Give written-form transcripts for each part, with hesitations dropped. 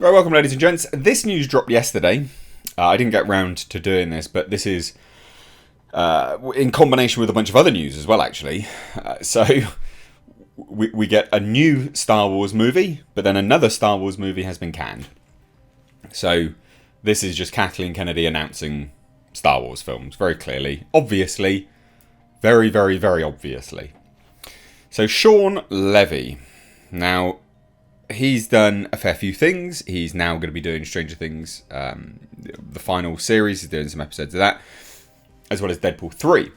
Right, welcome ladies and gents. This news dropped yesterday. I didn't get round to doing this, but this is in combination with a bunch of other news as well, actually. So we get a new Star Wars movie, but then another Star Wars movie has been canned. So this is just Kathleen Kennedy announcing Star Wars films, very clearly. Obviously. Very, very, very obviously. So Shawn Levy. Now, he's done a fair few things. He's now going to be doing Stranger Things, the final series. He's doing some episodes of that, as well as Deadpool 3.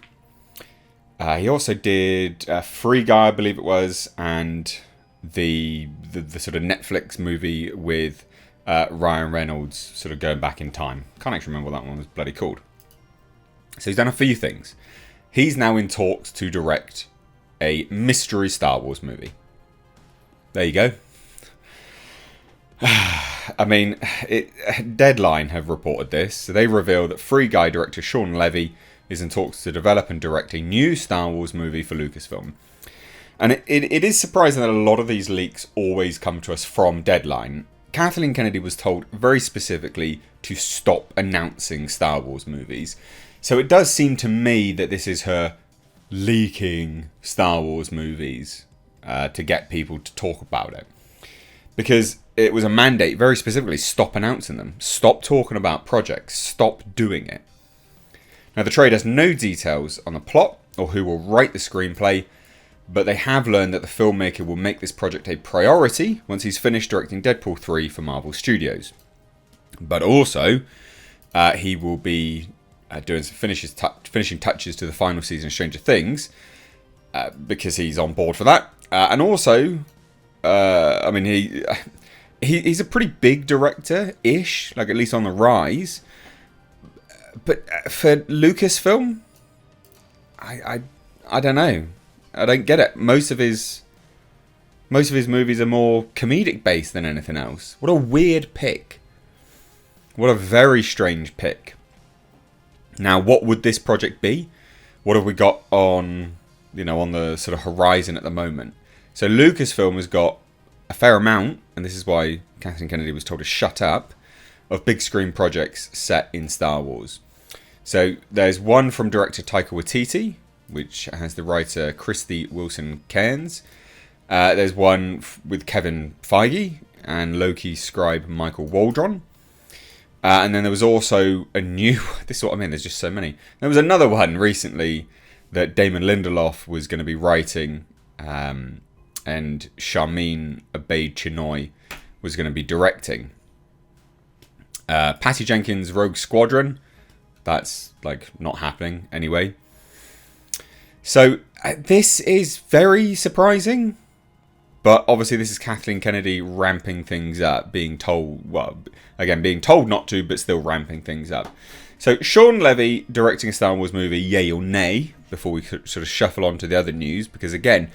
He also did Free Guy, I believe it was, and the sort of Netflix movie with Ryan Reynolds sort of going back in time. Can't actually remember what that one was bloody called. So he's done a few things. He's now in talks to direct a mystery Star Wars movie. There you go. I mean, Deadline have reported this. So they reveal that Free Guy director Shawn Levy is in talks to develop and direct a new Star Wars movie for Lucasfilm. And it is surprising that a lot of these leaks always come to us from Deadline. Kathleen Kennedy was told very specifically to stop announcing Star Wars movies. So it does seem to me that this is her leaking Star Wars movies to get people to talk about it. Because it was a mandate, very specifically, stop announcing them. Stop talking about projects. Stop doing it. Now, the trade has no details on the plot or who will write the screenplay, but they have learned that the filmmaker will make this project a priority once he's finished directing Deadpool 3 for Marvel Studios. But also, he will be doing some finishing touches to the final season of Stranger Things, because he's on board for that. And also, I mean, he's a pretty big director-ish, like at least on the rise. But for Lucasfilm, I don't know. I don't get it. Most of his movies are more comedic based than anything else. What a weird pick. What a very strange pick. Now, what would this project be? What have we got on the sort of horizon at the moment? So Lucasfilm has got a fair amount, and this is why Kathleen Kennedy was told to shut up, of big screen projects set in Star Wars. So there's one from director Taika Waititi, which has the writer Christy Wilson Cairns. There's one with Kevin Feige and Loki scribe Michael Waldron. And then there was also a new... This is what I mean, there's just so many. There was another one recently that Damon Lindelof was going to be writing, and Sharmeen Obaid-Chinoy was going to be directing. Patty Jenkins' Rogue Squadron. That's, not happening anyway. So, this is very surprising. But obviously this is Kathleen Kennedy ramping things up, being told not to, but still ramping things up. So Shawn Levy directing a Star Wars movie, yay or nay, before we sort of shuffle on to the other news, because again,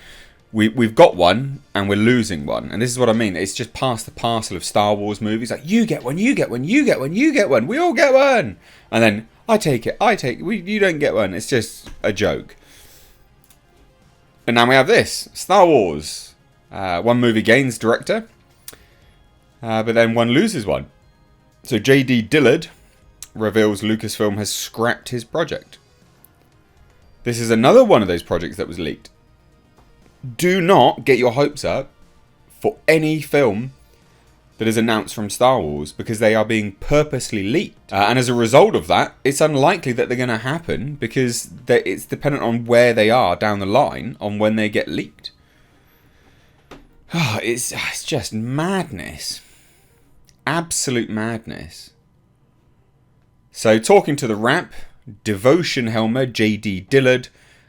we've got one and we're losing one. And this is what I mean, it's just past the parcel of Star Wars movies, like you get one, you get one, you get one, you get one, we all get one. And then I take it, you don't get one. It's just a joke. And now we have this, Star Wars. One movie gains director, but then one loses one. So J.D. Dillard reveals Lucasfilm has scrapped his project. This is another one of those projects that was leaked. Do not get your hopes up for any film that is announced from Star Wars, because they are being purposely leaked. And as a result of that, it's unlikely that they're going to happen, because it's dependent on where they are down the line on when they get leaked. Oh, it's just madness. Absolute madness. So, talking to the Wrap, Devotion Helmer J.D. Dillard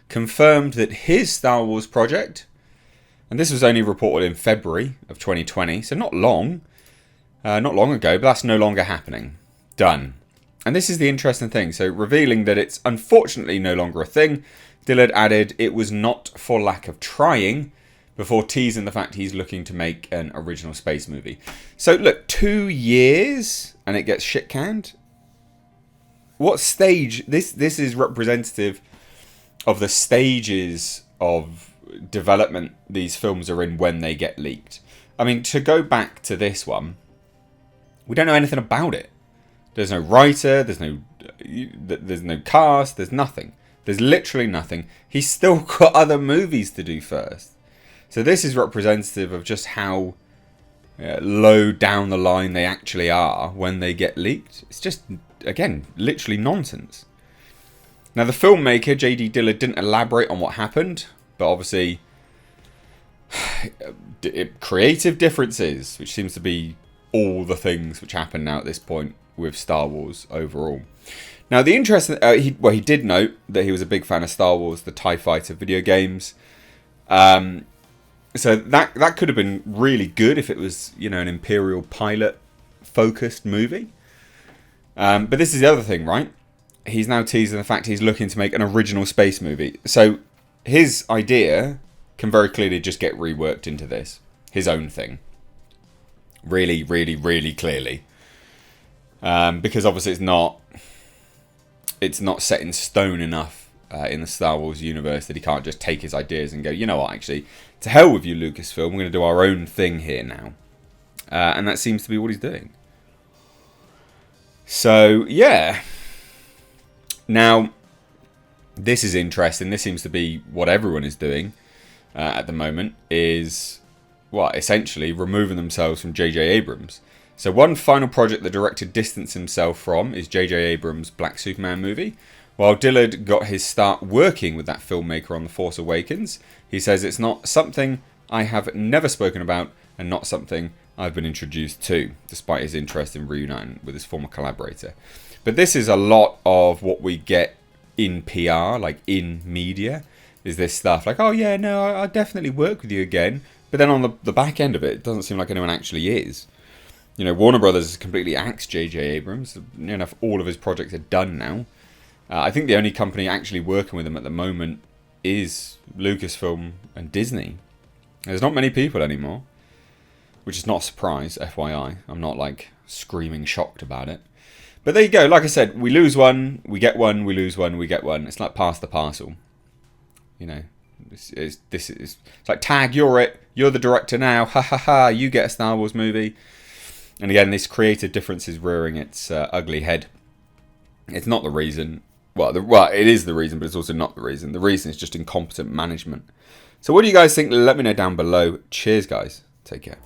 confirmed that his Star Wars project, and this was only reported in February of 2020, so not long ago, but that's no longer happening. Done. And this is the interesting thing. So, revealing that it's unfortunately no longer a thing, Dillard added it was not for lack of trying, before teasing the fact he's looking to make an original space movie. So, look, 2 years and it gets shit canned? What stage? This is representative of the stages of development these films are in when they get leaked. I mean, to go back to this one, We don't know anything about it. There's no writer, there's no cast, there's nothing. There's literally nothing. He's still got other movies to do first. So this is representative of just how low down the line they actually are when they get leaked. It's just, again, literally nonsense. Now, the filmmaker, J.D. Dillard, didn't elaborate on what happened, but obviously creative differences, which seems to be all the things which happen now at this point with Star Wars overall. Now, the interesting, he did note that he was a big fan of Star Wars, the TIE Fighter video games. So that could have been really good if it was, an Imperial pilot focused movie. But this is the other thing, right? He's now teasing the fact he's looking to make an original space movie. So his idea can very clearly just get reworked into this. His own thing. Really, really, really clearly. Because obviously it's not set in stone enough in the Star Wars universe that he can't just take his ideas and go, you know what, actually, to hell with you, Lucasfilm, we're going to do our own thing here now. And that seems to be what he's doing. So, yeah. Now, this is interesting. This seems to be what everyone is doing at the moment, is, essentially removing themselves from J.J. Abrams. So one final project the director distanced himself from is J.J. Abrams' Black Superman movie. While Dillard got his start working with that filmmaker on The Force Awakens, he says it's not something I have never spoken about and not something I've been introduced to, despite his interest in reuniting with his former collaborator. But this is a lot of what we get in PR, like in media, is this stuff like, oh yeah, no, I'll definitely work with you again. But then on the back end of it, it doesn't seem like anyone actually is. Warner Brothers has completely axed J.J. Abrams. All of his projects are done now. I think the only company actually working with him at the moment is Lucasfilm and Disney. There's not many people anymore, which is not a surprise, FYI. I'm not screaming shocked about it. But there you go. Like I said, we lose one, we get one, we lose one, we get one. It's like pass the parcel. It's like, tag, you're it. You're the director now. Ha ha ha. You get a Star Wars movie. And again, this creative difference is rearing its ugly head. It's not the reason. Well, it is the reason, but it's also not the reason. The reason is just incompetent management. So what do you guys think? Let me know down below. Cheers, guys. Take care.